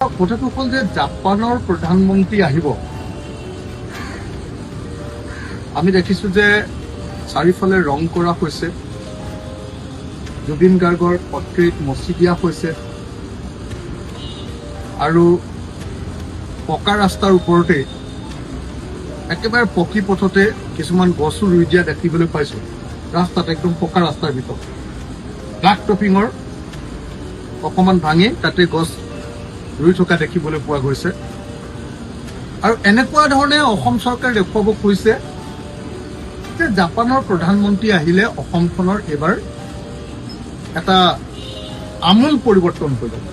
কথাটো হ'ল যে জাপানৰ প্ৰধানমন্ত্ৰী আহিব। আমি দেখিছো যে চাৰিওফালে ৰং কৰা হৈছে, জুবিন গাৰ্গৰ পট্ৰেইট মচি দিয়া হৈছে আৰু পকা ৰাস্তাৰ ওপৰতে একেবাৰে পকী পথতে কিছুমান গছো ৰুই দিয়া দেখিবলৈ পাইছো। ৰাস্তাত একদম পকা ৰাস্তাৰ ভিতৰত ব্লাক টপিঙৰ অকণমান ভাঙি তাতে গছ ৰুই থকা দেখিবলৈ পোৱা গৈছে। আৰু এনেকুৱা ধৰণে অসম চৰকাৰে দেখুৱাব খুজিছে যে জাপানৰ প্ৰধানমন্ত্ৰী আহিলে অসমখনৰ এইবাৰ এটা আমূল পৰিৱৰ্তন হৈ যাব।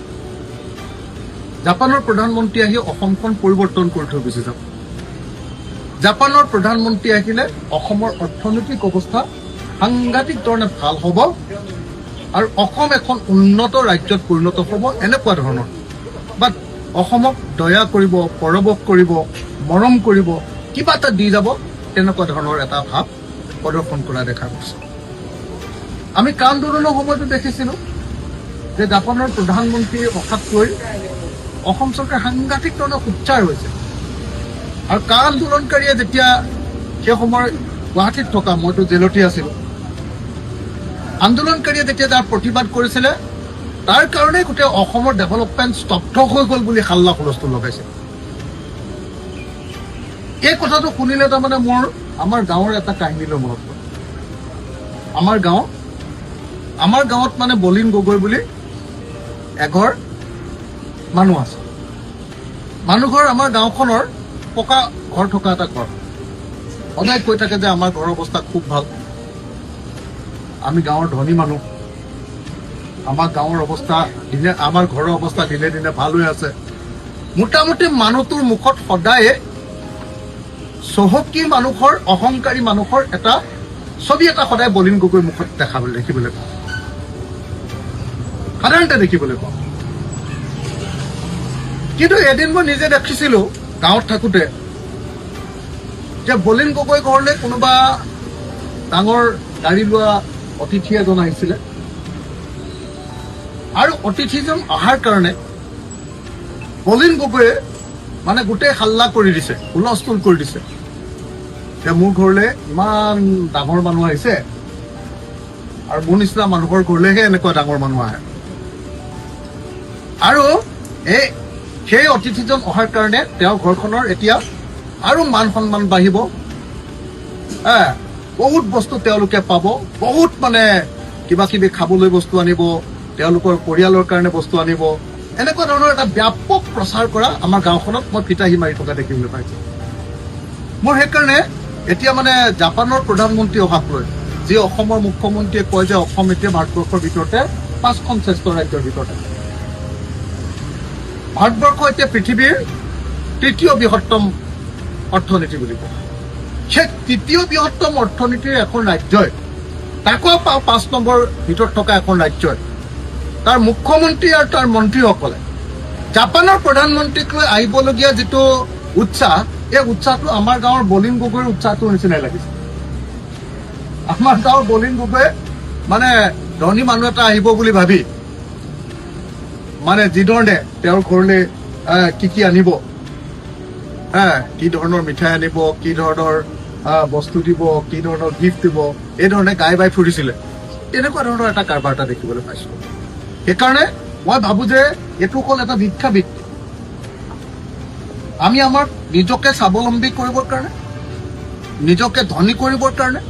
জাপানৰ প্ৰধানমন্ত্ৰী আহি অসমখন পৰিৱৰ্তন কৰি থৈ গুচি যাব। জাপানৰ প্ৰধানমন্ত্ৰী আহিলে অসমৰ অৰ্থনৈতিক অৱস্থা সাংঘাতিক ধৰণে ভাল হ'ব আৰু অসম এখন উন্নত ৰাজ্যত পৰিণত হ'ব। এনেকুৱা ধৰণৰ বাট অসমক দয়া কৰিব, পৰৱশ কৰিব, মৰম কৰিব, কিবা এটা দি যাব, তেনেকুৱা ধৰণৰ এটা ভাৱ প্ৰদৰ্শন কৰা দেখা গৈছে। আমি কা আন্দোলনৰ সময়তো দেখিছিলো যে জাপানৰ প্ৰধানমন্ত্ৰীৰ অহাক লৈ অসম চৰকাৰ সাংঘাতিক ধৰণৰ উচ্চাৰ হৈছে। আৰু কা আন্দোলনকাৰীয়ে যেতিয়া সেই সময়ত গুৱাহাটীত থকা, মইতো জেলতে আছিলো, আন্দোলনকাৰীয়ে যেতিয়া তাৰ প্ৰতিবাদ কৰিছিলে, তাৰ কাৰণে গোটেই অসমৰ ডেভেলপমেণ্ট স্তব্ধ হৈ গ'ল বুলি হাল্লা হুলস্থুল লগাইছে। এই কথাটো শুনিলে তাৰমানে মোৰ আমাৰ গাঁৱৰ এটা কাহিনীলৈ মনত পৰে। আমাৰ গাঁৱত মানে বলিন গগৈ বুলি এঘৰ মানুহ আছে। মানুহঘৰ আমাৰ গাঁওখনৰ পকা ঘৰ থকা এটা ঘৰ। সদায় কৈ থাকে যে আমাৰ ঘৰৰ অৱস্থা খুব ভাল, আমি গাঁৱৰ ধনী মানুহ, আমাৰ গাঁৱৰ অৱস্থা আমাৰ ঘৰৰ অৱস্থা দিনে দিনে ভাল হৈ আছে। মোটামুটি মানুহটোৰ মুখত সদায়ে চহকী মানুহৰ, অহংকাৰী মানুহৰ এটা ছবি এটা সদায় বলিন গগৈৰ মুখত দেখিবলৈ পাওঁ, সাধাৰণতে দেখিবলৈ পাওঁ। কিন্তু এদিন মই নিজে দেখিছিলো গাঁৱত থাকোতে যে বলিন গগৈ ঘৰলৈ কোনোবা ডাঙৰ গাড়ী লোৱা অতিথি এজন আহিছিলে আৰু অতিথিজন অহাৰ কাৰণে বলিন গগৈয়ে মানে গোটেই হাল্লা কৰি দিছে, হুলস্থুল কৰি দিছে যে মোৰ ঘৰলৈ ইমান ডাঙৰ মানুহ আহিছে আৰু মোৰ নিচিনা মানুহৰ ঘৰলৈহে এনেকুৱা ডাঙৰ মানুহ আহে। আৰু সেই অতিথিজন অহাৰ কাৰণে তেওঁৰ ঘৰখনৰ এতিয়া আৰু মান সন্মান বাঢ়িব, বহুত বস্তু তেওঁলোকে পাব, বহুত মানে কিবা কিবি খাবলৈ বস্তু আনিব, তেওঁলোকৰ পৰিয়ালৰ কাৰণে বস্তু আনিব, এনেকুৱা ধৰণৰ এটা ব্যাপক প্ৰচাৰ কৰা আমাৰ গাঁওখনত মই ফিতাহী মাৰি থকা দেখিবলৈ পাইছো। মোৰ সেইকাৰণে এতিয়া মানে জাপানৰ প্ৰধানমন্ত্ৰী অহাক লৈ যি অসমৰ মুখ্যমন্ত্ৰীয়ে কয় যে অসম এতিয়া ভাৰতবৰ্ষৰ ভিতৰতে 5খন শ্ৰেষ্ঠ ৰাজ্যৰ ভিতৰতে, ভাৰতবৰ্ষ এতিয়া পৃথিৱীৰ 3য় বৃহত্তম অৰ্থনীতি বুলি কয়। সেই 3য় বৃহত্তম অৰ্থনীতিৰ এখন ৰাজ্যই, তাকো 5 নম্বৰ ভিতৰত থকা এখন ৰাজ্যই, তাৰ মুখ্যমন্ত্ৰী আৰু তাৰ মন্ত্ৰীসকলে জাপানৰ প্ৰধানমন্ত্ৰীক লৈ আহিবলগীয়া যিটো উৎসাহ, এই উৎসাহটো আমাৰ গাঁৱৰ বলিন গগৈৰ উৎসাহটোৰ নিচিনাই লাগিছে। আমাৰ গাঁৱৰ বলিন গগৈয়ে মানে ধনী মানুহ এটা আহিব বুলি ভাবি মানে যি ধৰণে তেওঁৰ ঘৰলৈ কি আনিব, কি ধৰণৰ মিঠাই আনিব, কি ধৰণৰ বস্তু দিব, কি ধৰণৰ গিফ্ট দিব, এই ধৰণে গাই বাই ফুৰিছিলে, তেনেকুৱা ধৰণৰ এটা কাৰবাৰ এটা দেখিবলৈ পাইছো। সেইকাৰণে মই ভাবো যে এইটো হ'ল এটা ভিক্ষাবৃত্তি। আমি আমাৰ নিজকে স্বাৱলম্বী কৰিবৰ কাৰণে, নিজকে ধনী কৰিবৰ কাৰণে,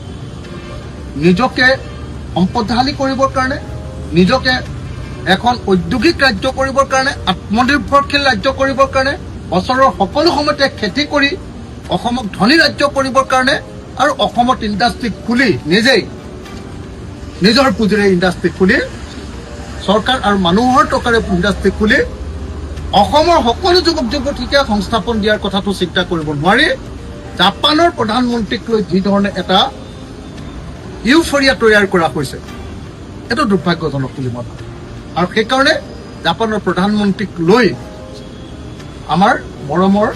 নিজকে সম্পদশালী কৰিবৰ কাৰণে, নিজকে এখন ঔদ্যোগিক ৰাজ্য কৰিবৰ কাৰণে, আত্মনিৰ্ভৰশীল ৰাজ্য কৰিবৰ কাৰণে, বছৰৰ সকলো সময়তে খেতি কৰি অসমক ধনী ৰাজ্য কৰিবৰ কাৰণে আৰু অসমত ইণ্ডাষ্ট্ৰি খুলি নিজেই নিজৰ পুঁজিৰে ইণ্ডাষ্ট্ৰি খুলি, চৰকাৰ আৰু মানুহৰ টকাৰে ইণ্ডাষ্ট্ৰি খুলি অসমৰ সকলো যুৱক যুৱতীকে সংস্থাপন দিয়াৰ কথাটো চিন্তা কৰিব নোৱাৰি জাপানৰ প্ৰধানমন্ত্ৰীক লৈ যি ধৰণে এটা ইউফৰিয়া তৈয়াৰ কৰা হৈছে, এইটো দুৰ্ভাগ্যজনক বুলি মই ভাবোঁ। আৰু সেইকাৰণে জাপানৰ প্ৰধানমন্ত্ৰীক লৈ আমাৰ মৰমৰ,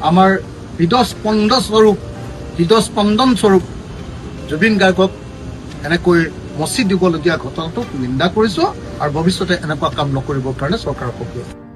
আমাৰ হৃদস্পন্দন স্বৰূপ জুবিন গাৰ্গক এনেকৈ মচি দিবলগীয়া ঘটনাটোক নিন্দা কৰিছো আৰু ভৱিষ্যতে এনেকুৱা কাম নকৰিবৰ কাৰণে চৰকাৰক